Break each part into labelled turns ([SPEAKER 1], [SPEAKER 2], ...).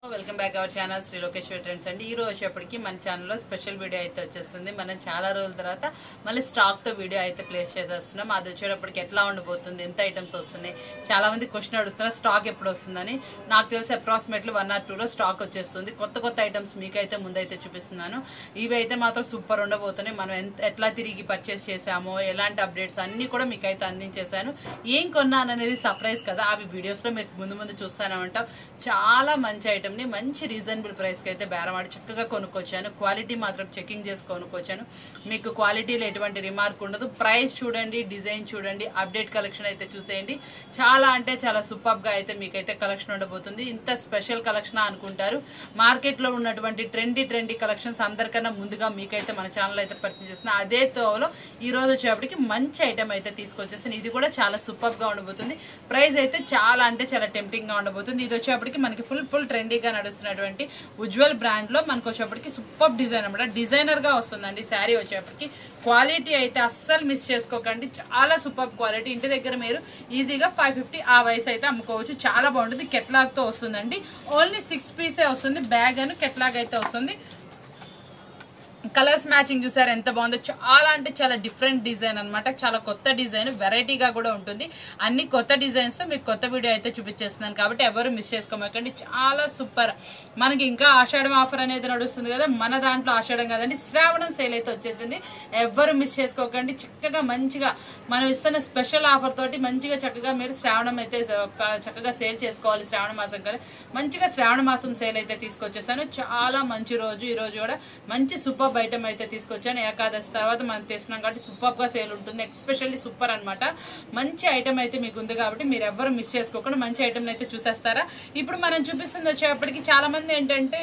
[SPEAKER 1] Welcome back our channel Sri Lokeshwari trends అండి. ఈ రోజు వచ్చేప్పటికి మన ఛానల్లో స్పెషల్ వీడియో అయితే వచ్చేస్తుంది. మనం చాలా రోజుల తర్వాత మళ్ళీ స్టాక్ తో వీడియో అయితే ప్లేస్ చేసేస్తున్నాం. అది వచ్చేటప్పటికి ఎట్లా ఉండబోతుంది, ఎంత ఐటమ్స్ వస్తున్నాయి, చాలా మంది క్వశ్చన్ అడుగుతున్నారు స్టాక్ ఎప్పుడు వస్తుందని. నాకు తెలిసి అప్రాక్సిమేట్లీ 1 or 2 లో స్టాక్ వచ్చేస్తుంది. కొత్త ఐటమ్స్ మీకైతే ముందైతే చూపిస్తున్నాను. ఇవి అయితే మాత్రం సూపర్ ఉండబోతున్నాయి. మనం ఎట్లా తిరిగి పర్చేస్ చేసామో, ఎలాంటి అప్డేట్స్ అన్ని కూడా మీకైతే అందించేశాను. ఏం కొన్నాను అనేది సర్ప్రైజ్ కదా, అవి వీడియోస్ లో మీరు ముందు చూస్తానే ఉంటాం. చాలా మంచి ఐటమ్ ని మంచి రీజనబుల్ ప్రైస్ కి అయితే బేరమాడి చక్కగా కొనుక్కొచ్చాను. క్వాలిటీ మాత్రం చెకింగ్ చేసి కొనుక్కొచ్చాను. మీకు క్వాలిటీలో ఎటువంటి రిమార్క్ ఉండదు. ప్రైస్ చూడండి, డిజైన్ చూడండి, అప్డేట్ కలెక్షన్ అయితే చూసేయండి. చాలా అంటే చాలా సూపర్ గా అయితే మీకైతే కలెక్షన్ ఉండబోతుంది. ఇంత స్పెషల్ కలెక్షన్ అనుకుంటారు. మార్కెట్ లో ఉన్నటువంటి ట్రెండీ కలెక్షన్స్ అందరికన్నా ముందుగా మీకైతే మన ఛానల్ అయితే పరిచయం చేస్తున్నా. అదే తోవలో ఈ రోజు వచ్చేప్పటికి మంచి ఐటమ్ అయితే తీసుకొచ్చేస్తాను. ఇది కూడా చాలా సూపర్ గా ఉండబోతుంది. ప్రైస్ అయితే చాలా అంటే చాలా టెంప్టింగ్ గా ఉండబోతుంది. ఇది వచ్చేప్పటికి మనకి ఫుల్ ట్రెండీగా నడుస్తున్నటువంటి ఉజ్వల్ బ్రాండ్ లో మనకు వచ్చేప్పటికి సూపర్ డిజైన్ అనమాట. డిజైనర్ గా వస్తుందండి శారీ వచ్చేప్పటికి. క్వాలిటీ అయితే అస్సలు మిస్ చేసుకోకండి. చాలా సూపర్ క్వాలిటీ. ఇంటి దగ్గర మీరు ఈజీగా 550 ఆ వయసు అయితే అమ్ముకోవచ్చు. చాలా బాగుంటుంది. కెట్లాగ్ తో వస్తుందండి. ఓన్లీ 6 పీసే వస్తుంది. బ్యాగ్ అని కెట్లాగ్ అయితే వస్తుంది. కలర్స్ మ్యాచింగ్ చూసారు ఎంత బాగుందో. చాలా అంటే చాలా డిఫరెంట్ డిజైన్ అనమాట. చాలా కొత్త డిజైన్, వెరైటీగా కూడా ఉంటుంది. అన్ని కొత్త డిజైన్స్ తో మీకు కొత్త వీడియో అయితే చూపించేస్తున్నాను కాబట్టి ఎవరు మిస్ చేసుకోమాకండి. చాలా సూపర్. మనకి ఇంకా ఆషాఢం ఆఫర్ అనేది నడుస్తుంది కదా, మన దాంట్లో ఆషాఢం కదండి, శ్రావణం సేల్ అయితే వచ్చేసింది. ఎవరు మిస్ చేసుకోకండి. చక్కగా మంచిగా మనం ఇస్తున్న స్పెషల్ ఆఫర్ తోటి మంచిగా చక్కగా మీరు శ్రావణం అయితే చక్కగా సేల్ చేసుకోవాలి. శ్రావణ మాసం కదా, మంచిగా శ్రావణ మాసం సేల్ అయితే తీసుకొచ్చేసాను. చాలా మంచి రోజు. ఈ రోజు కూడా మంచి సూపర్ ఐటమ్ అయితే తీసుకొచ్చాను. ఏకాదశి తర్వాత మనం తెస్తున్నాం కాబట్టి సూపర్ గా సేల్ ఉంటుంది. ఎక్స్పెషల్లీ సూపర్ అనమాట. మంచి ఐటమ్ అయితే మీకు ఉంది కాబట్టి మీరు ఎవ్వరు మిస్ చేసుకోకుండా మంచి ఐటమ్ అయితే చూసేస్తారా. ఇప్పుడు మనం చూపిస్తుంది వచ్చేప్పటికి చాలా మంది ఏంటంటే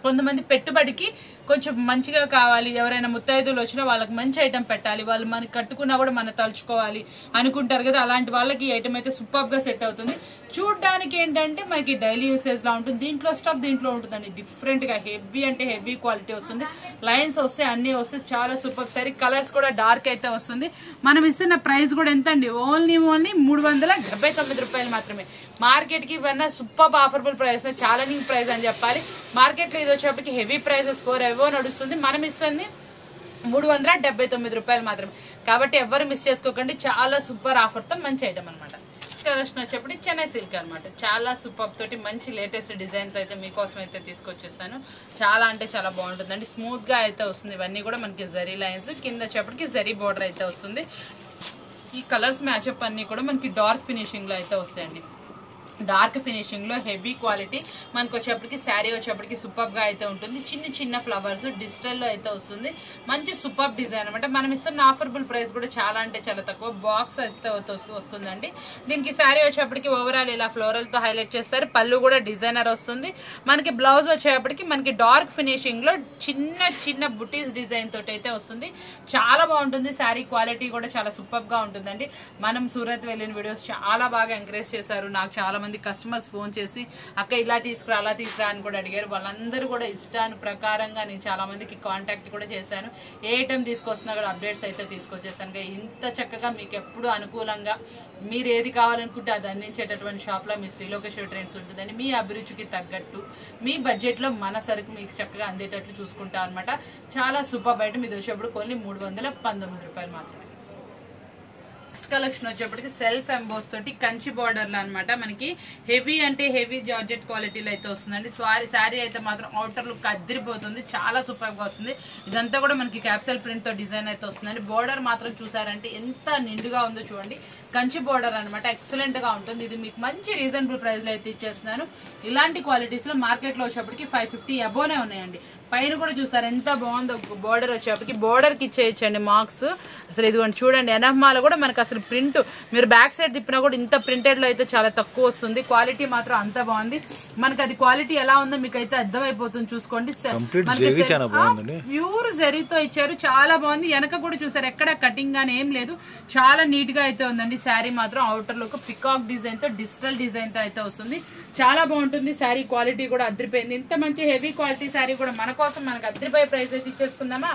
[SPEAKER 1] కొంతమంది పెట్టుబడికి కొంచెం మంచిగా కావాలి, ఎవరైనా ముత్తైదులు వచ్చినా వాళ్ళకి మంచి ఐటమ్ పెట్టాలి, వాళ్ళు మనకి కట్టుకున్నా కూడా మనం తలుచుకోవాలి అనుకుంటారు కదా, అలాంటి వాళ్ళకి ఈ ఐటమ్ అయితే సూపర్ గా సెట్ అవుతుంది. చూడడానికి ఏంటంటే మనకి డైలీ యూసేజ్ లా ఉంటుంది. దీంట్లో స్టఫ్ దీంట్లో ఉంటుందండి. డిఫరెంట్ గా హెవీ అంటే హెవీ క్వాలిటీ వస్తుంది. లైన్స్ వస్తే అన్ని వస్తే చాలా సూపర్ సారీ. కలర్స్ కూడా డార్క్ అయితే వస్తుంది. మనం ఇస్తున్న ప్రైస్ కూడా ఎంత అండి, ఓన్లీ 379 రూపాయలు మాత్రమే. మార్కెట్ కి ఇవన్నీ super affordable price, challenging price అని చెప్పాలి. మార్కెట్ లో ఇది వచ్చేప్పటికి హెవీ ప్రైసెస్ 4 ఎవో నడుస్తుంది. మనం ఇస్తుంది 379 రూపాయలు మాత్రమే. కాబట్టి ఎవరు మిస్ చేసుకోకండి. చాలా సూపర్ ఆఫర్ తో మంచి ఐటమ్ అనమాట. కలెక్షన్ వచ్చేప్పటికి చెన్నై సిల్క్ అనమాట. చాలా సూపర్ తోటి మంచి లేటెస్ట్ డిజైన్ తో అయితే మీకోసం అయితే తీసుకొచ్చేస్తాను. చాలా అంటే చాలా బాగుంటుందండి. స్మూత్ గా అయితే వస్తుంది. ఇవన్నీ కూడా మనకి జరీ లైన్స్, కింద వచ్చేప్పటికి జరీ బోర్డర్ అయితే వస్తుంది. ఈ కలర్స్ మ్యాచ్అప్ అన్ని కూడా మనకి డార్క్ ఫినిషింగ్ లో అయితే వస్తాయండి. డార్క్ ఫినిషింగ్ లో హెవీ క్వాలిటీ. మనకు వచ్చేప్పటికి శారీ వచ్చేప్పటికి సూపర్ గా అయితే ఉంటుంది. చిన్న ఫ్లవర్స్ డిజిటల్ లో అయితే వస్తుంది. మంచి సూపర్ డిజైన్ అనమాట. మనం ఇస్తున్న ఆఫర్బుల్ ప్రైస్ కూడా చాలా అంటే చాలా తక్కువ. బాక్స్ అయితే వస్తుందండి. దీనికి శారీ వచ్చేప్పటికి ఓవరాల్ ఇలా ఫ్లోరల్ తో హైలైట్ చేస్తారు. పళ్ళు కూడా డిజైనర్ వస్తుంది. మనకి బ్లౌజ్ వచ్చేప్పటికి మనకి డార్క్ ఫినిషింగ్ లో చిన్న బుటీస్ డిజైన్ తోటి అయితే వస్తుంది. చాలా బాగుంటుంది. శారీ క్వాలిటీ కూడా చాలా సూపర్ గా ఉంటుందండి. మనం సూరత్ వెళ్ళిన వీడియోస్ చాలా బాగా ఎంకరేజ్ చేశారు. నాకు చాలా మంది కస్టమర్స్ ఫోన్ చేసి అక్క ఇలా తీసుకురా అలా తీసుకురా అని కూడా అడిగారు. వాళ్ళందరూ కూడా ఇష్టాను ప్రకారంగా నేను చాలా మందికి కాంటాక్ట్ కూడా చేశాను. ఏ ఐటమ్ తీసుకొస్తున్నా కూడా అప్డేట్స్ అయితే తీసుకొచ్చేసాను. ఇంత చక్కగా మీకు ఎప్పుడు అనుకూలంగా మీరు ఏది కావాలనుకుంటే అది అందించేటటువంటి షాప్ లో మీ శ్రీ లోకేశ్వరి ట్రెండ్స్ ఉంటుందండి. మీ అభిరుచికి తగ్గట్టు మీ బడ్జెట్ లో మన సరుకు మీకు చక్కగా అందేటట్లు చూసుకుంటాం అనమాట. చాలా సూపర్ ఐటమ్. ఇది వచ్చేప్పుడు కొన్ని 319 రూపాయలు మాత్రమే. నెక్స్ట్ కలెక్షన్ వచ్చేప్పటికి సెల్ఫ్ ఎంబోస్ తోటి కంచి బార్డర్ లో అనమాట. మనకి హెవీ అంటే హెవీ జార్జెట్ క్వాలిటీలో అయితే వస్తుందండి. శారీ అయితే మాత్రం అవుటర్ లుక్ అదిరిపోతుంది. చాలా సూపర్ గా వస్తుంది. ఇదంతా కూడా మనకి క్యాప్సల్ ప్రింట్ తో డిజైన్ అయితే వస్తుందండి. బోర్డర్ మాత్రం చూసారంటే ఎంత నిండుగా ఉందో చూడండి. కంచి బోర్డర్ అనమాట. ఎక్సలెంట్ గా ఉంటుంది. ఇది మీకు మంచి రీజనబుల్ ప్రైస్ లో అయితే ఇచ్చేస్తున్నాను. ఇలాంటి క్వాలిటీస్ లో మార్కెట్ లో వచ్చేప్పటికి 550 అబోనే ఉన్నాయండి. పైన కూడా చూసారు ఎంత బాగుందో. బోర్డర్ వచ్చేప్పటికి బోర్డర్ కి ఇచ్చేయచ్చండి మార్క్స్. అసలు ఇదిగోండి చూడండి. ఎనఫ్మాల కూడా మనకి అసలు ప్రింట్ మీరు బ్యాక్ సైడ్ తిప్పినా కూడా ఇంత ప్రింటెడ్ లో అయితే చాలా తక్కువ వస్తుంది. క్వాలిటీ మాత్రం అంత బాగుంది. మనకి అది క్వాలిటీ ఎలా ఉందో మీకు అయితే అర్థమైపోతుంది. చూసుకోండి. ప్యూర్ జరీతో ఇచ్చారు. చాలా బాగుంది. వెనక కూడా చూసారు ఎక్కడ కటింగ్ గానీ ఏం లేదు. చాలా నీట్ గా అయితే ఉందండి. శారీ మాత్రం అవుటర్ లో పికాక్ డిజైన్ తో డిజిటల్ డిజైన్ తో అయితే వస్తుంది. చాలా బాగుంటుంది. శారీ క్వాలిటీ కూడా అదిరిపోయింది. ఇంత మంచి హెవీ క్వాలిటీ శారీ కూడా మన కోసం మనకు అదిరిపోయే ప్రైస్ అయితే ఇచ్చేసుకుందామా.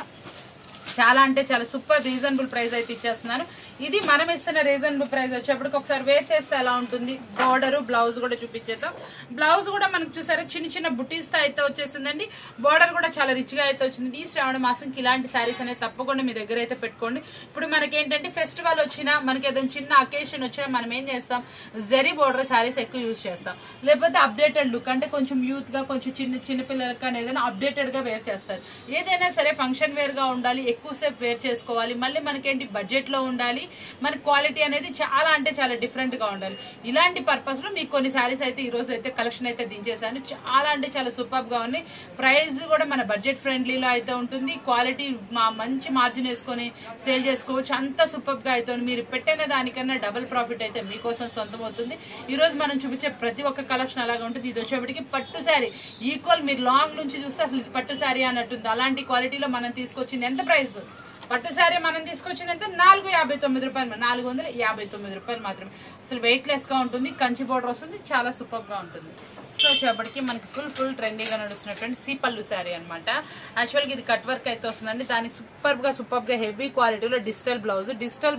[SPEAKER 1] చాలా అంటే చాలా సూపర్ రీజనబుల్ ప్రైస్ అయితే ఇచ్చేస్తున్నాను. ఇది మనం ఇస్తున్న రీజనబుల్ ప్రైస్ వచ్చేప్పటికి ఒకసారి వేర్ చేస్తే ఎలా ఉంటుంది. బార్డర్ బ్లౌజ్ కూడా చూపించేద్దాం. బ్లౌజ్ కూడా మనకు చూసారా చిన్న చిన్న బుటీస్ తో అయితే వచ్చేసిందండి. బార్డర్ కూడా చాలా రిచ్ గా అయితే వచ్చింది. ఈ శ్రావణ మాసంకి ఇలాంటి శారీస్ అనేది తప్పకుండా మీ దగ్గర అయితే పెట్టుకోండి. ఇప్పుడు మనకి ఏంటంటే ఫెస్టివల్ వచ్చినా మనకి ఏదైనా చిన్న అకేషన్ వచ్చినా మనం ఏం చేస్తాం, జరీ బార్డర్ శారీస్ ఎక్కువ యూజ్ చేస్తాం. లేకపోతే అప్డేటెడ్ లుక్ అంటే కొంచెం యూత్ గా కొంచెం చిన్న పిల్లలకి కానీ ఏదైనా అప్డేటెడ్ గా వేర్ చేస్తారు. ఏదైనా సరే ఫంక్షన్ వేర్ గా ఉండాలి, ఎక్కువసేపు వేర్ చేసుకోవాలి, మళ్ళీ మనకేంటి బడ్జెట్ లో ఉండాలి, మన క్వాలిటీ అనేది చాలా అంటే చాలా డిఫరెంట్ గా ఉండాలి. ఇలాంటి పర్పస్ లో మీకు కొన్ని శారీస్ అయితే ఈ రోజు అయితే కలెక్షన్ అయితే దించేసాను. చాలా అంటే చాలా సూపర్ గా ఉంది. ప్రైస్ కూడా మన బడ్జెట్ ఫ్రెండ్లీలో అయితే ఉంటుంది. క్వాలిటీ మంచి మార్జిన్ వేసుకొని సేల్ చేసుకోవచ్చు. అంత సూపర్ గా అయితే మీరు పెట్టిన దానికన్నా డబుల్ ప్రాఫిట్ అయితే మీకోసం సొంతం అవుతుంది. ఈ రోజు మనం చూపించే ప్రతి ఒక్క కలెక్షన్ అలాగే ఉంటుంది. ఇది వచ్చేప్పటికి పట్టు శారీ ఈక్వల్, మీరు లాంగ్ నుంచి చూస్తే అసలు పట్టు శారీ అన్నట్టుంది. అలాంటి క్వాలిటీలో మనం తీసుకొచ్చింది. ఎంత ప్రైస్ పట్టు శారీ మనం తీసుకొచ్చింది ఎంత? 459 రూపాయలు, 459 రూపాయలు మాత్రమే. అసలు వెయిట్ లెస్ గా ఉంటుంది. కంచి బోర్డర్ వస్తుంది. చాలా సూపర్ గా ఉంటుంది. వచ్చేప్పటికి మనకి ఫుల్ ట్రెండీగా నడుస్తున్నటువంటి సీపల్లు శారీ అనమాట. యాక్చువల్గా ఇది కట్ వర్క్ అయితే వస్తుందండి. దానికి సూపర్ గా హెవీ క్వాలిటీలో డిజిటల్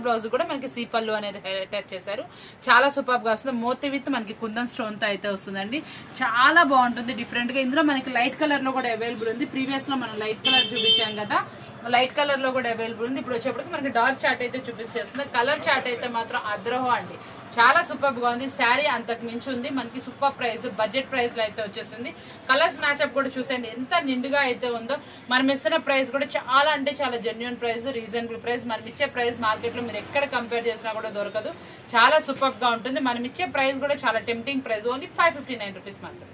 [SPEAKER 1] బ్లౌజ్ కూడా మనకి సీపల్లు అనేది హైలైట్ చేశారు. చాలా సూపర్ గా వస్తుంది. మోతి విత్ మనకి కుందన్ స్టోన్ తో అయితే వస్తుందండి. చాలా బాగుంటుంది డిఫరెంట్ గా. ఇందులో మనకి లైట్ కలర్ లో కూడా అవైలబుల్ ఉంది. ప్రీవియస్ లో మనం లైట్ కలర్ చూపించాం కదా, లైట్ కలర్ లో కూడా అవైలబుల్ ఉంది. ఇప్పుడు వచ్చేప్పటికి మనకి డార్క్ చార్ట్ అయితే చూపించేస్తుంది. కలర్ చార్ట్ అయితే మాత్రం అద్రోహం అండి. చాలా సూపర్ గా ఉంది. శారీ అంతకు మించి ఉంది. మనకి సూపర్ ప్రైస్, బడ్జెట్ ప్రైస్ లో అయితే వచ్చేసింది. కలర్స్ మ్యాచ్అప్ కూడా చూసండి ఎంత నిండుగా అయితే ఉందో. మనం ఇస్తున్న ప్రైస్ కూడా చాలా అంటే చాలా జెన్యున్ ప్రైస్, రీజనబుల్ ప్రైస్. మనం ఇచ్చే ప్రైస్ మార్కెట్ లో మీరు ఎక్కడ కంపేర్ చేసినా కూడా దొరకదు. చాలా సూపర్ గా ఉంటుంది. మనం ఇచ్చే ప్రైస్ కూడా చాలా టెంప్టింగ్ ప్రైస్, ఓన్లీ 559 రూపీస్ మాత్రం.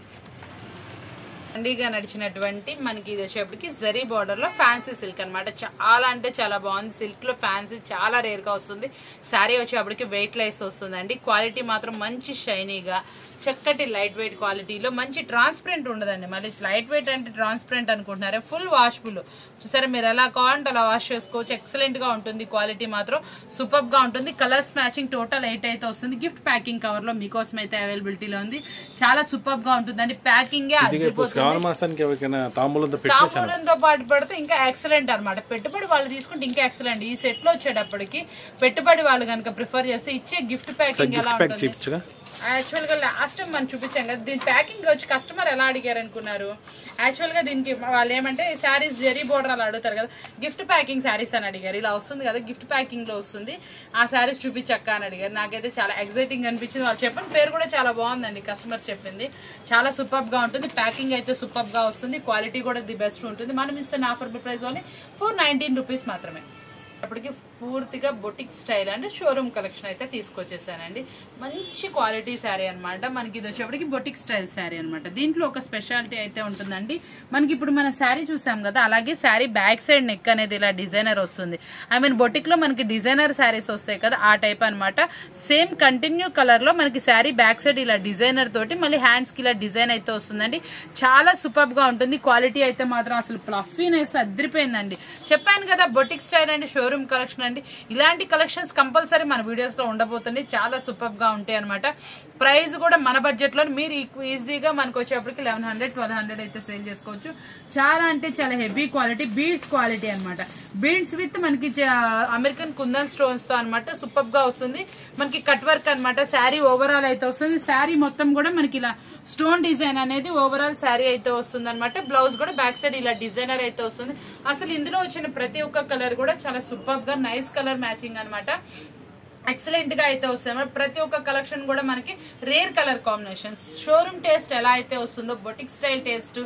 [SPEAKER 1] ట్రెండీగా నడిచినటువంటి మనకి ఇది వచ్చేప్పటికి జరీ బార్డర్ లో ఫ్యాన్సీ సిల్క్ అనమాట. చాలా అంటే చాలా బాగుంది. సిల్క్ లో ఫ్యాన్సీ చాలా రేర్ గా వస్తుంది. శారీ వచ్చేప్పటికి వెయిట్ లెస్ వస్తుందండి. క్వాలిటీ మాత్రం మంచి షైనీగా చక్కటి లైట్ వెయిట్ క్వాలిటీలో మంచి ట్రాన్స్పరెంట్ ఉండదండి. మళ్ళీ లైట్ వెయిట్ అంటే ట్రాన్స్పరెంట్ అనుకుంటున్నారే, ఫుల్ వాషబుల్. చూసారా మీరు ఎలా కావాలంటే అలా వాష్ చేసుకోవచ్చు. ఎక్సలెంట్ గా ఉంటుంది. క్వాలిటీ మాత్రం సూపర్ గా ఉంటుంది. కలర్స్ మ్యాచింగ్ టోటల్ 8 అయితే వస్తుంది. గిఫ్ట్ ప్యాకింగ్ కవర్ లో మీకోసం అయితే అవైలబిలిటీలో ఉంది. చాలా సూపర్ గా ఉంటుందండి. ప్యాకింగ్ తాంబూలంతో పాటు పెడితే ఇంకా ఎక్సలెంట్ అనమాట. పెట్టుబడి వాళ్ళు తీసుకుంటే ఇంకా ఎక్సలెంట్. ఈ సెట్ లో వచ్చేటప్పటికి పెట్టుబడి వాళ్ళు కనుక ప్రిఫర్ చేస్తే ఇచ్చే గిఫ్ట్ ప్యాకింగ్ ఎలా ఉంటుంది. యాక్చువల్ గా లాస్ట్ టైం మనం చూపించాం కదా, దీని ప్యాకింగ్ వచ్చి కస్టమర్ ఎలా అడిగారు అనుకున్నారు. యాక్చువల్ గా దీనికి వాళ్ళు ఏమంటే శారీస్ జెరీ బోర్డర్ అలా అడుగుతారు కదా, గిఫ్ట్ ప్యాకింగ్ శారీస్ అని అడిగారు. ఇలా వస్తుంది కదా గిఫ్ట్ ప్యాకింగ్ లో వస్తుంది, ఆ శారీస్ చూపించక్క అని అడిగారు. నాకైతే చాలా ఎక్సైటింగ్ అనిపించింది. వాళ్ళు చెప్పిన పేరు కూడా చాలా బాగుందండి. కస్టమర్స్ చెప్పింది చాలా సూపర్ గా ఉంటుంది. ప్యాకింగ్ అయితే సూపర్ గా వస్తుంది. క్వాలిటీ కూడా ది బెస్ట్ ఉంటుంది. మనం ఇస్తున్న ఆఫర్బుల్ ప్రైస్ ఓన్లీ 419 రూపీస్ మాత్రమే. అప్పటికి పూర్తిగా బొటిక్ స్టైల్ అంటే షోరూమ్ కలెక్షన్ అయితే తీసుకొచ్చేసానండి. మంచి క్వాలిటీ శారీ అనమాట. మనకి ఇది వచ్చేప్పటికి బొటిక్ స్టైల్ శారీ అనమాట. దీంట్లో ఒక స్పెషాలిటీ అయితే ఉంటుందండి. మనకి ఇప్పుడు మన శారీ చూసాం కదా, అలాగే శారీ బ్యాక్ సైడ్ నెక్ అనేది ఇలా డిజైనర్ వస్తుంది. ఐ మీన్ బొటిక్ లో మనకి డిజైనర్ శారీస్ వస్తాయి కదా, ఆ టైప్ అనమాట. సేమ్ కంటిన్యూ కలర్ లో మనకి శారీ బ్యాక్ సైడ్ ఇలా డిజైనర్ తోటి మళ్ళీ హ్యాండ్స్ కి ఇలా డిజైన్ అయితే వస్తుందండి. చాలా సూపర్ గా ఉంటుంది. క్వాలిటీ అయితే మాత్రం అసలు ఫ్లఫీనెస్ అదిరిపోయిందండి. చెప్పాను కదా బొటిక్ స్టైల్ అంటే షోరూమ్ కలెక్షన్ అండి. ఇలాంటి కలెక్షన్స్ కంపల్సరీ మన వీడియోస్ లో ఉండబోతుంది. చాలా సూపర్ గా ఉంటాయి అనమాట. ప్రైస్ కూడా మన బడ్జెట్ లో మీరు ఈజీగా మనకు వచ్చేప్పటికి 1100-1200 అయితే సేల్ చేసుకోవచ్చు. చాలా అంటే చాలా హెవీ క్వాలిటీ, బీడ్స్ క్వాలిటీ అనమాట. బీడ్స్ విత్ మనకి అమెరికన్ కుందన్ స్టోన్స్ తో అనమాట. సూపర్ గా వస్తుంది. మనకి కట్ వర్క్ అనమాట. శారీ ఓవరాల్ అయితే వస్తుంది. శారీ మొత్తం కూడా మనకి ఇలా స్టోన్ డిజైన్ అనేది ఓవరాల్ శారీ అయితే వస్తుంది అనమాట. బ్లౌజ్ కూడా బ్యాక్ సైడ్ ఇలా డిజైనర్ అయితే వస్తుంది. అసలు ఇందులో వచ్చిన ప్రతి ఒక్క కలర్ కూడా చాలా సూపర్ గా నైస్ కలర్ మ్యాచింగ్ అనమాట. ఎక్సలెంట్ గా అయితే వస్తాయి. ప్రతి ఒక్క కలెక్షన్ కూడా మనకి rare colour combinations. Showroom taste ఎలా అయితే వస్తుందో బొటిక్ స్టైల్ టేస్ట్,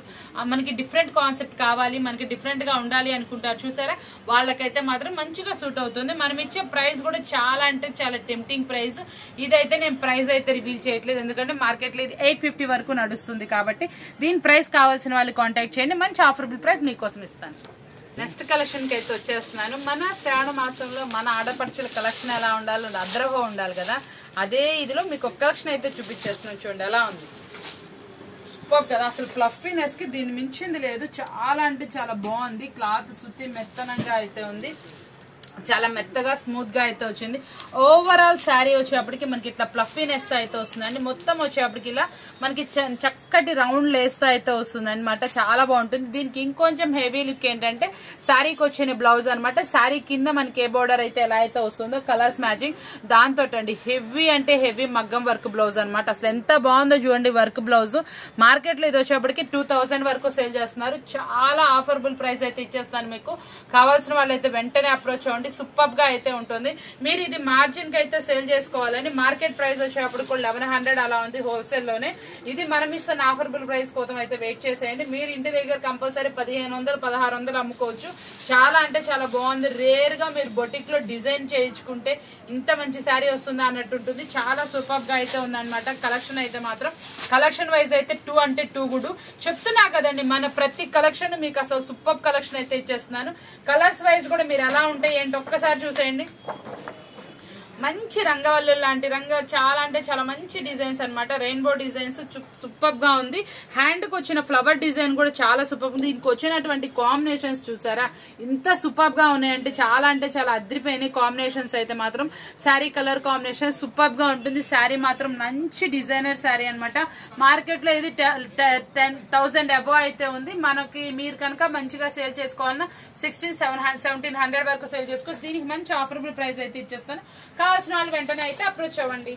[SPEAKER 1] మనకి డిఫరెంట్ కాన్సెప్ట్ కావాలి, మనకి డిఫరెంట్ గా ఉండాలి అనుకుంటారు చూసారా, వాళ్ళకైతే మాత్రం మంచిగా సూట్ అవుతుంది. మనం ఇచ్చే ప్రైస్ కూడా చాలా అంటే చాలా టెంప్టింగ్ ప్రైస్. ఇదైతే నేను ప్రైస్ అయితే రివీల్ చేయట్లేదు, ఎందుకంటే మార్కెట్ లో ఇది 850 వరకు నడుస్తుంది. కాబట్టి దీని ప్రైస్ కావాల్సిన వాళ్ళు కాంటాక్ట్ చేయండి. మంచి ఆఫరబుల్ ప్రైస్ మీకోసం ఇస్తాను. నెక్స్ట్ కలెక్షన్ కి అయితే వచ్చేస్తున్నాను. మన శ్రావణ మాసంలో మన ఆడపడుచుల కలెక్షన్ ఎలా ఉండాలి, అద్రహో ఉండాలి కదా, అదే ఇదిలో మీకు ఒక కలెక్షన్ అయితే చూపించేస్తున్నాను. చూడండి ఎలా ఉంది, సూపర్ కదా. అసలు ఫ్లఫీనెస్ కి దీన్ని మించింది లేదు. చాలా అంటే చాలా బాగుంది. క్లాత్ సుత్తి మెత్తనంగా అయితే ఉంది. చాలా మెత్తగా స్మూత్ గా అయితే వచ్చింది. ఓవరాల్ శారీ వచ్చేప్పటికి మనకి ఇట్లా ప్లఫీనెస్ తో అయితే వస్తుందండి. మొత్తం వచ్చేప్పటికి ఇలా మనకి చక్కటి రౌండ్ లేస్ తో అయితే వస్తుంది అనమాట. చాలా బాగుంటుంది. దీనికి ఇంకొంచెం హెవీ లుక్ ఏంటంటే శారీకి వచ్చిన బ్లౌజ్ అనమాట. శారీ కింద మనకి ఏ బోర్డర్ అయితే ఎలా అయితే వస్తుందో కలర్స్ మ్యాచింగ్ దాంతో అండి. హెవీ అంటే హెవీ మగ్గం వర్క్ బ్లౌజ్ అనమాట. అసలు ఎంత బాగుందో చూడండి వర్క్ బ్లౌజ్. మార్కెట్ లో ఇది వచ్చేప్పటికి 2000 వరకు సేల్ చేస్తున్నారు. చాలా ఆఫర్బుల్ ప్రైస్ అయితే ఇచ్చేస్తాను మీకు. కావాల్సిన వాళ్ళైతే వెంటనే అప్రోచ్ అవ్వండి. సూపర్ గా అయితే ఉంటుంది. మీరు ఇది మార్జిన్ కి అయితే సేల్ చేసుకోవాలని మార్కెట్ ప్రైస్ వచ్చేటప్పుడు కూడా 1100 అలా ఉంది హోల్సేల్ లోనే. ఇది మనం ఇస్తున్న ఆఫర్బుల్ ప్రైస్ కోసం అయితే వెయిట్ చేసేయండి. మీరు ఇంటి దగ్గర కంపల్సరీ 1500 1600 అమ్ముకోవచ్చు. చాలా అంటే చాలా బాగుంది. రేర్ గా మీరు బొటిక్ లో డిజైన్ చేయించుకుంటే ఇంత మంచి శారీ వస్తుందా అన్నట్టు ఉంటుంది. చాలా సూపర్ గా అయితే ఉందన్నమాట. కలెక్షన్ అయితే మాత్రం కలెక్షన్ వైజ్ అయితే 2 అంటే 2 గుడ్ చెప్తున్నా కదండి. మన ప్రతి కలెక్షన్ మీకు అసలు సూపర్ కలెక్షన్ అయితే ఇచ్చేస్తున్నాను. కలర్స్ వైజ్ కూడా మీరు ఎలా ఉంటాయి ఏంటో ఒక్కసారి చూసేయండి. మంచి రంగవల్లు లాంటి చాలా అంటే చాలా మంచి డిజైన్స్ అనమాట. రెయిన్బో డిజైన్స్ సూపర్ గా ఉంది. హ్యాండ్ కు వచ్చిన ఫ్లవర్ డిజైన్ కూడా చాలా సూపర్ ఉంది. దీనికి వచ్చినటువంటి కాంబినేషన్స్ చూసారా ఇంత సూపర్ గా ఉన్నాయంటే చాలా అంటే చాలా అద్రిపోయినాయి కాంబినేషన్స్ అయితే మాత్రం. శారీ కలర్ కాంబినేషన్ సూపర్ గా ఉంటుంది. శారీ మాత్రం మంచి డిజైనర్ శారీ అనమాట. మార్కెట్ లో ఇది 10,000 అబోవ్ అయితే ఉంది. మనకి మీరు కనుక మంచిగా సేల్ చేసుకోవాలన్నా 1700 వరకు సేల్ చేసుకోవచ్చు. దీనికి మంచి ఆఫరబుల్ ప్రైస్ అయితే ఇచ్చేస్తాను. కావాల్సిన వాళ్ళు వెంటనే అయితే అప్రోచ్ అవ్వండి.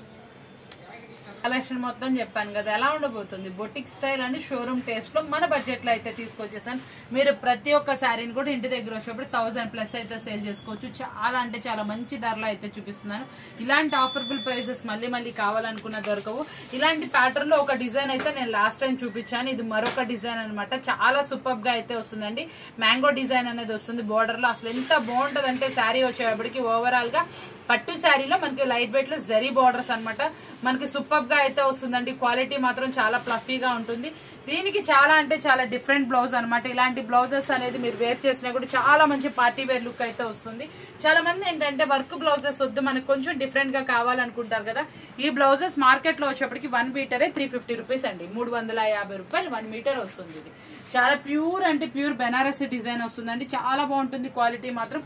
[SPEAKER 1] కలెక్షన్ మొత్తం చెప్పాను కదా ఎలా ఉండబోతుంది. Boutique style and showroom taste లో మన బడ్జెట్ లో అయితే తీసుకొచ్చేసాను. మీరు ప్రతి ఒక్క శారీని కూడా ఇంటి దగ్గర వచ్చేప్పుడు 1000+ అయితే సేల్ చేసుకోవచ్చు. చాలా అంటే చాలా మంచి ధరలో అయితే చూపిస్తున్నాను. ఇలాంటి ఆఫర్బుల్ ప్రైసెస్ మళ్ళీ మళ్ళీ కావాలనుకున్న దొరకవు. ఇలాంటి ప్యాటర్న్ లో ఒక డిజైన్ అయితే నేను లాస్ట్ టైం చూపించాను. ఇది మరొక డిజైన్ అనమాట. చాలా సూపర్ గా అయితే వస్తుందండి. మ్యాంగో డిజైన్ అనేది వస్తుంది బోర్డర్ లో. అసలు ఎంత బాగుంటది అంటే శారీ వచ్చేప్పటికి ఓవరాల్ గా పట్టు శారీలో మనకి లైట్ వెయిట్ లో జరీ బోర్డర్స్ అనమాట. మనకి సూపర్ గా అయితే వస్తుందండి. క్వాలిటీ మాత్రం చాలా ఫ్లఫీగా ఉంటుంది. దీనికి చాలా అంటే చాలా డిఫరెంట్ బ్లౌజ్ అనమాట. ఇలాంటి బ్లౌజెస్ అనేది మీరు వేర్ చేసినా కూడా చాలా మంచి పార్టీ వేర్ లుక్ అయితే వస్తుంది. చాలా మంది ఏంటంటే వర్క్ బ్లౌజెస్ వద్దు మనకు కొంచెం డిఫరెంట్ గా కావాలనుకుంటారు కదా. ఈ బ్లౌజెస్ మార్కెట్ లో వచ్చేప్పటికి 1 మీటరే 350 రూపీస్ అండి. 350 రూపాయలు 1 మీటర్ వస్తుంది. ఇది చాలా ప్యూర్ అంటే ప్యూర్ బెనారసీ డిజైన్ వస్తుందండి. చాలా బాగుంటుంది. క్వాలిటీ మాత్రం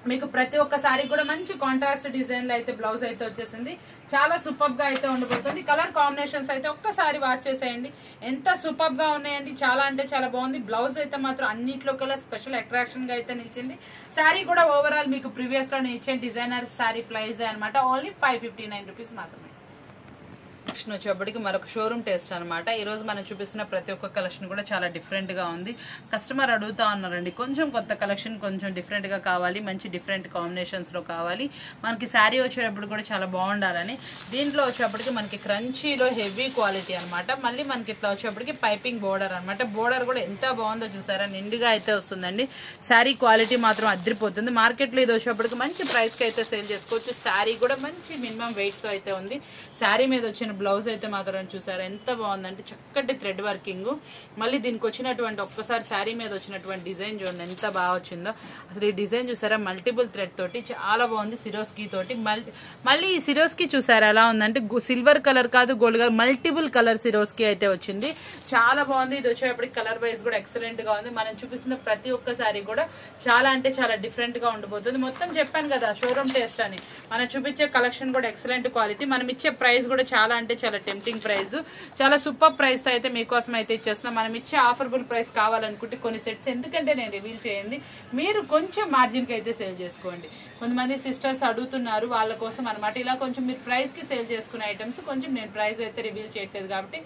[SPEAKER 1] మీకు ప్రతి ఒక్క సారీ కూడా మంచి కాంట్రాస్ట్ డిజైన్ లో అయితే బ్లౌజ్ అయితే వచ్చేసింది. చాలా సూపర్ గా అయితే ఉండిపోతుంది. కలర్ కాంబినేషన్స్ అయితే ఒక్కసారి వాచ్ చేసేయండి. ఎంత సూపర్ గా ఉన్నాయండి. చాలా అంటే చాలా బాగుంది. బ్లౌజ్ అయితే మాత్రం అన్నిట్లో కల్లా స్పెషల్ అట్రాక్షన్ గా అయితే నిలిచింది. శారీ కూడా ఓవరాల్ మీకు ప్రీవియస్ లో నేను ఇచ్చే డిజైనర్ శారీ ప్రైస్ అనమాట. ఓన్లీ 559 రూపీస్ మాత్రమే. కలెక్షన్ వచ్చేప్పటికి మరొక షోరూమ్ టేస్ట్ అనమాట. ఈ రోజు మనం చూపిస్తున్న ప్రతి ఒక్క కలెక్షన్ కూడా చాలా డిఫరెంట్ గా ఉంది. కస్టమర్ అడుగుతా ఉన్నారండి కొంచెం కొత్త కలెక్షన్ కొంచెం డిఫరెంట్ గా కావాలి, మంచి డిఫరెంట్ కాంబినేషన్స్ లో కావాలి, మనకి శారీ వచ్చేటప్పుడు కూడా చాలా బాగుండాలని. దీంట్లో వచ్చేప్పటికి మనకి క్రంచీలో హెవీ క్వాలిటీ అనమాట. మళ్ళీ మనకి ఇట్లా వచ్చేప్పటికి పైపింగ్ బోర్డర్ అనమాట. బోర్డర్ కూడా ఎంత బాగుందో చూసారా, నిండుగా అయితే వస్తుందండి. శారీ క్వాలిటీ మాత్రం అదిరిపోతుంది. మార్కెట్ లో ఇది వచ్చేప్పటికి మంచి ప్రైస్ కి అయితే సేల్ చేసుకోవచ్చు. శారీ కూడా మంచి మినిమం వెయిట్ తో అయితే ఉంది. శారీ మీద వచ్చిన బ్లౌజ్ అయితే మాత్రం చూసారా ఎంత బాగుందంటే చక్కటి థ్రెడ్ వర్కింగ్. మళ్ళీ దీనికి వచ్చినటువంటి ఒక్కసారి శారీ మీద వచ్చినటువంటి డిజైన్ చూడండి ఎంత బాగా వచ్చిందో. అసలు ఈ డిజైన్ చూసారా మల్టిపుల్ థ్రెడ్ తోటి చాలా బాగుంది. సిరోస్కీ తోటి మళ్ళీ ఈ సిరోస్కీ చూసారా ఎలా ఉందంటే సిల్వర్ కలర్ కాదు గోల్డ్ కలర్ మల్టిపుల్ కలర్ సిరోస్కీ అయితే వచ్చింది. చాలా బాగుంది. ఇది వచ్చేప్పటికి కలర్ వైజ్ కూడా ఎక్సలెంట్ గా ఉంది. మనం చూపిస్తున్న ప్రతి ఒక్క శారీ కూడా చాలా అంటే చాలా డిఫరెంట్ గా ఉండిపోతుంది. మొత్తం చెప్పాను కదా షోరూమ్ టేస్ట్ అని. మనం చూపించే కలెక్షన్ కూడా ఎక్సలెంట్ క్వాలిటీ. మనం ఇచ్చే ప్రైస్ కూడా చాలా అంటే చాలా టెంప్టింగ్ ప్రైస్. చాలా సూపర్ ప్రైస్ తో అయితే మీకోసం అయితే ఇచ్చేస్తున్నాం. మనం ఇచ్చే ఆఫర్బుల్ ప్రైస్ కావాలనుకుంటే కొన్ని సెట్స్ ఎందుకంటే నేను రివీల్ చేయండి, మీరు కొంచెం మార్జిన్ కి అయితే సేల్ చేసుకోండి. కొంతమంది సిస్టర్స్ అడుగుతున్నారు వాళ్ళ కోసం అనమాట. ఇలా కొంచెం మీరు ప్రైస్ కి సేల్ చేసుకునే ఐటమ్స్ కొంచెం నేను ప్రైస్ అయితే రివీల్ చేయట్లేదు కాబట్టి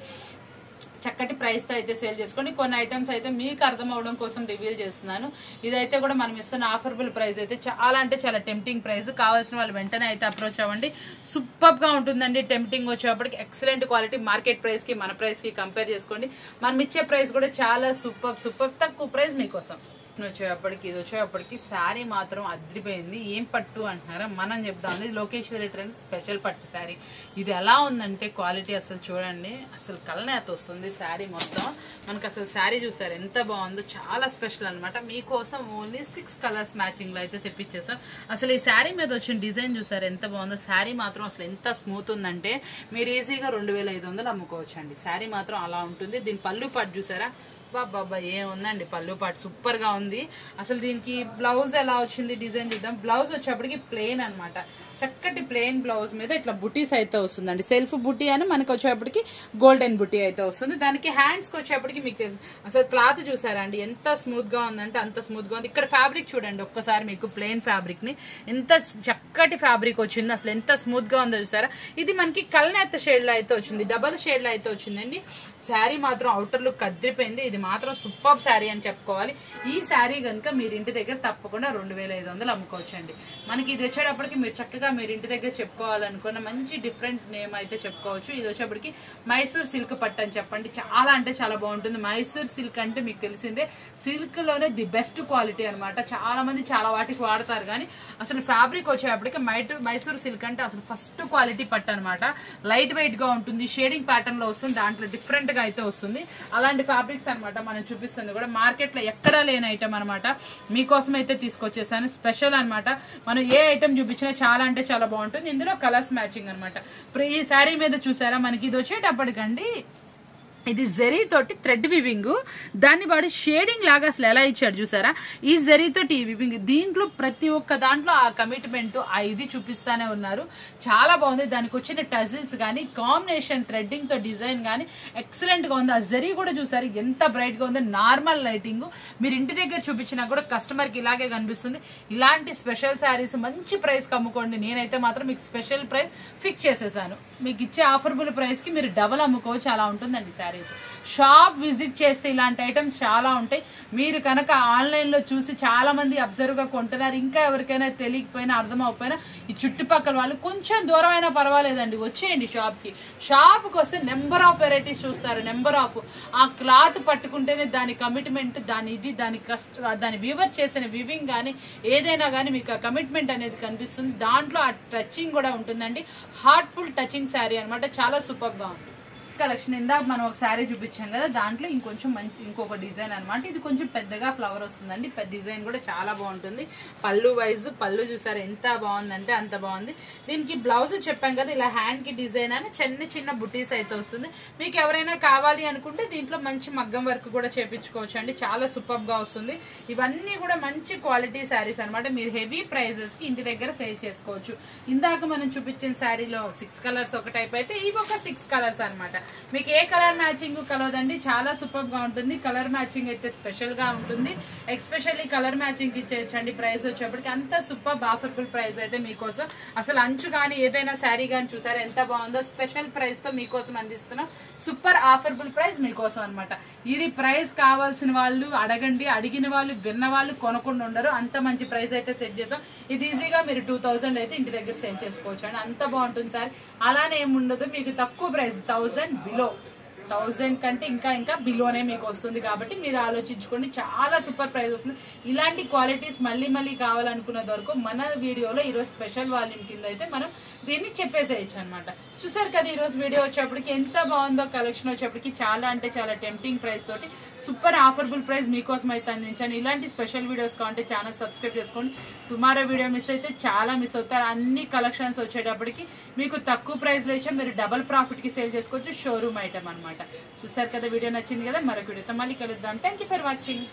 [SPEAKER 1] చక్కటి ప్రైస్ తో అయితే సేల్ చేసుకోండి. కొన్ని ఐటమ్స్ అయితే మీకు అర్థం అవడం కోసం రివీల్ చేస్తున్నాను. ఇదైతే కూడా మనం ఇస్తున్న ఆఫర్బుల్ ప్రైస్ అయితే చాలా అంటే చాలా టెంప్టింగ్ ప్రైస్. కావాల్సిన వాళ్ళు వెంటనే అయితే అప్రోచ్ అవ్వండి. సూపర్ గా ఉంటుందండి. టెంప్టింగ్ వచ్చేప్పటికి ఎక్సలెంట్ క్వాలిటీ. మార్కెట్ ప్రైస్ కి మన ప్రైస్ కి కంపేర్ చేసుకోండి. మనం ఇచ్చే ప్రైస్ కూడా చాలా సూపర్ తక్కువ ప్రైస్ మీకోసం. వచ్చేప్పటికి ఇది వచ్చేప్పటికి శారీ మాత్రం అద్రిపోయింది. ఏం పట్టు అంటున్నారా, మనం చెప్దాం. లోకేశ్వరి ట్రెండ్స్ స్పెషల్ పట్టు శారీ. ఇది ఎలా ఉందంటే క్వాలిటీ అసలు చూడండి, అసలు కలనేత వస్తుంది శారీ మొత్తం. మనకు అసలు శారీ చూసారు ఎంత బాగుందో, చాలా స్పెషల్ అనమాట. మీకోసం ఓన్లీ 6 కలర్స్ మ్యాచింగ్ లో అయితే తెప్పించేసాం. అసలు ఈ శారీ మీద వచ్చిన డిజైన్ చూసారు ఎంత బాగుందో. శారీ మాత్రం అసలు ఎంత స్మూత్ ఉందంటే మీరు ఈజీగా 2500 అమ్ముకోవచ్చు అండి. శారీ మాత్రం అలా ఉంటుంది. దీని పళ్ళు పట్టు చూసారా బాబా ఏముందండి పళ్ళు పాటు సూపర్ గా ఉంది. అసలు దీనికి బ్లౌజ్ ఎలా వచ్చింది డిజైన్ చూద్దాం. బ్లౌజ్ వచ్చేప్పటికి ప్లెయిన్ అన్నమాట, చక్కటి ప్లెయిన్ బ్లౌజ్ మీద ఇట్లా బుటీస్ అయితే వస్తుందండి. సెల్ఫ్ బుటీ అని మనకి వచ్చేప్పటికి గోల్డెన్ బుటీ అయితే వస్తుంది. దానికి హ్యాండ్స్ కి వచ్చేప్పటికి మీకు తెలుసు అసలు క్లాత్ చూసారా అండి ఎంత స్మూత్ గా ఉందంటే అంత స్మూత్ గా ఉంది. ఇక్కడ ఫ్యాబ్రిక్ చూడండి ఒక్కసారి, మీకు ప్లెయిన్ ఫ్యాబ్రిక్ ని ఎంత చక్కటి ఫ్యాబ్రిక్ వచ్చింది, అసలు ఎంత స్మూత్ గా ఉందో చూసారా. ఇది మనకి కల్నేత షేడ్ లో అయితే వచ్చింది, డబల్ షేడ్ లో అయితే వచ్చిందండి. శారీ మాత్రం అవుటర్ లుక్ కదిరిపోయింది. ఇది మాత్రం సూపర్ శారీ అని చెప్పుకోవాలి. ఈ శారీ కనుక మీరు ఇంటి దగ్గర తప్పకుండా 2500 అమ్ముకోవచ్చు అండి. మనకి ఇది వచ్చేటప్పటికి మీరు చక్కగా మీరు ఇంటి దగ్గర చెప్పుకోవాలనుకున్న మంచి డిఫరెంట్ నేమ్ అయితే చెప్పుకోవచ్చు. ఇది వచ్చేప్పటికి మైసూర్ సిల్క్ పట్టు అని చెప్పండి. చాలా అంటే చాలా బాగుంటుంది. మైసూర్ సిల్క్ అంటే మీకు తెలిసిందే, సిల్క్ లోనే ది బెస్ట్ క్వాలిటీ అనమాట. చాలా మంది చాలా వాటికి వాడతారు, కానీ అసలు ఫ్యాబ్రిక్ వచ్చేటప్పటికి మైసూర్ సిల్క్ అంటే అసలు ఫస్ట్ క్వాలిటీ పట్టు అనమాట. లైట్ వెయిట్ గా ఉంటుంది, షేడింగ్ ప్యాటర్న్ లో వస్తుంది, దాంట్లో డిఫరెంట్ గా అయితే వస్తుంది. అలాంటి ఫ్యాబ్రిక్స్ అనమాట మనం చూపిస్తుంది కూడా మార్కెట్ లో ఎక్కడా లేని ఐటమ్ అనమాట. మీకోసం అయితే తీసుకొచ్చేసాను, స్పెషల్ అనమాట. మనం ఏ ఐటమ్ చూపించినా చాలా అంటే చాలా బాగుంటుంది. ఇందులో కలర్స్ మ్యాచింగ్ అనమాట. ఈ శారీ మీద చూసారా మనకి ఇది వచ్చేటప్పటికండి ఇది జరీ తోటి థ్రెడ్ వివింగ్, దాన్ని వాడు షేడింగ్ లాగా అసలు ఎలా ఇచ్చాడు చూసారా. ఈ జరీ తోటి ఈ వివింగ్, దీంట్లో ప్రతి ఒక్క దాంట్లో ఆ కమిట్మెంట్ ఆ ఇది చూపిస్తానే ఉన్నారు. చాలా బాగుంది. దానికి వచ్చిన టజిల్స్ కానీ కాంబినేషన్ థ్రెడ్డింగ్ తో డిజైన్ కానీ ఎక్సలెంట్ గా ఉంది. ఆ జరీ కూడా చూసారు ఎంత బ్రైట్ గా ఉంది. నార్మల్ లైటింగ్ మీరు ఇంటి దగ్గర చూపించినా కూడా కస్టమర్ కి ఇలాగే కనిపిస్తుంది. ఇలాంటి స్పెషల్ శారీస్ మంచి ప్రైస్ కి అమ్ముకోండి. నేనైతే మాత్రం మీకు స్పెషల్ ప్రైస్ ఫిక్స్ చేసేసాను. మీకు ఇచ్చే ఆఫర్బుల్ ప్రైస్ కి మీరు డబల్ అమ్ముకోవచ్చు, అలా ఉంటుందండి శారీ. షాప్ విజిట్ చేస్తే ఇలాంటి ఐటమ్స్ చాలా ఉంటాయి. మీరు కనుక ఆన్లైన్ లో చూసి చాలా మంది అబ్జర్వ్ గా కొంటున్నారు. ఇంకా ఎవరికైనా తెలియకపోయినా అర్థం అవ్వకపోయినా ఈ చుట్టుపక్కల వాళ్ళు కొంచెం దూరం అయినా పర్వాలేదండి, వచ్చేయండి షాప్ కి. షాప్ కి వస్తే నెంబర్ ఆఫ్ వెరైటీస్ చూస్తారు, నెంబర్ ఆఫ్. ఆ క్లాత్ పట్టుకుంటేనే దాని కమిట్మెంట్, దాని ఇది, దాని వీవర్ చేసిన వివింగ్ కానీ ఏదైనా కానీ మీకు ఆ కమిట్మెంట్ అనేది కనిపిస్తుంది. దాంట్లో ఆ టచింగ్ కూడా ఉంటుందండి. హార్ట్ఫుల్ టచింగ్ శారీ అనమాట, చాలా సూపర్ గా ఉంది. కలెక్షన్ ఇందాక మనం ఒక శారీ చూపించాం కదా, దాంట్లో ఇంకొంచెం మంచి ఇంకొక డిజైన్ అనమాట. ఇది కొంచెం పెద్దగా ఫ్లవర్ వస్తుందండి. డిజైన్ కూడా చాలా బాగుంటుంది. పళ్ళు వైజ్ పళ్ళు చూసారు ఎంత బాగుందంటే అంత బాగుంది. దీనికి బ్లౌజ్ చెప్పాం కదా, ఇలా హ్యాండ్ కి డిజైన్ అని చిన్న చిన్న బుటీస్ అయితే వస్తుంది. మీకు ఎవరైనా కావాలి అనుకుంటే దీంట్లో మంచి మగ్గం వర్క్ కూడా చేపించుకోవచ్చు అండి. చాలా సూపర్ గా వస్తుంది. ఇవన్నీ కూడా మంచి క్వాలిటీ శారీస్ అనమాట. మీరు హెవీ ప్రైజెస్ కి ఇంటి దగ్గర సేల్ చేసుకోవచ్చు. ఇందాక మనం చూపించిన శారీలో 6 కలర్స్ ఒక టైప్ అయితే ఇవి ఒక 6 కలర్స్ అనమాట. మీకు ఏ కలర్ మ్యాచింగ్ కలవదండి, చాలా సూపర్ గా ఉంటుంది. కలర్ మ్యాచింగ్ అయితే స్పెషల్ గా ఉంటుంది. ఎస్పెషల్లీ కలర్ మ్యాచింగ్ ఇచ్చేయచ్చండి. ప్రైస్ వచ్చేప్పటికి అంత సూపర్ ఆఫర్బుల్ ప్రైస్ అయితే మీకోసం. అసలు అంచు కానీ ఏదైనా శారీ కానీ చూసారా ఎంత బాగుందో. స్పెషల్ ప్రైస్ తో మీకోసం అందిస్తున్నాం. సూపర్ ఆఫర్బుల్ ప్రైస్ మీకోసం అనమాట. ఇది ప్రైస్ కావాల్సిన వాళ్ళు అడగండి, అడిగిన వాళ్ళు విన్న వాళ్ళు కొనకుండా ఉండరు. అంత మంచి ప్రైస్ అయితే సెట్ చేసాం. ఇది ఈజీగా మీరు 2000 అయితే ఇంటి దగ్గర సెల్ చేసుకోవచ్చు అండి. అంత బాగుంటుంది సార్. అలానే ఏముండదు, మీకు తక్కువ ప్రైస్ 1000 బిలో, 1000 కంటే ఇంకా బిలోనే మీకు వస్తుంది. కాబట్టి మీరు ఆలోచించుకోండి, చాలా సూపర్ ప్రైస్ వస్తుంది. ఇలాంటి క్వాలిటీస్ మళ్ళీ కావాలనుకున్న వరకు మన వీడియోలో ఈరోజు స్పెషల్ వాల్యూమ్ కింద అయితే మనం దీన్ని చెప్పేసేయచ్చు అనమాట. చూసారు కదా ఈరోజు వీడియో వచ్చేప్పటికి ఎంత బాగుందో. కలెక్షన్ వచ్చేప్పటికి చాలా అంటే చాలా టెంప్టింగ్ ప్రైస్ తోటి సూపర్ ఆఫర్బుల్ ప్రైస్ మీకోసం అయితే అందించాను. ఇలాంటి స్పెషల్ వీడియోస్ కావాలంటే ఛానల్ సబ్స్క్రైబ్ చేసుకోండి. టుమారో వీడియో మిస్ అయితే చాలా మిస్ అవుతారు. అన్ని కలెక్షన్స్ వచ్చేటప్పటికి మీకు తక్కువ ప్రైస్ లో ఇచ్చా, మీరు డబల్ ప్రాఫిట్ కి సేల్ చేసుకోవచ్చు. షోరూమ్ ఐటమ్ అనమాట. చూసారు కదా, వీడియో నచ్చింది కదా. మరొక వీడియోతో మళ్ళీ కలుద్దాం. Thank you for watching.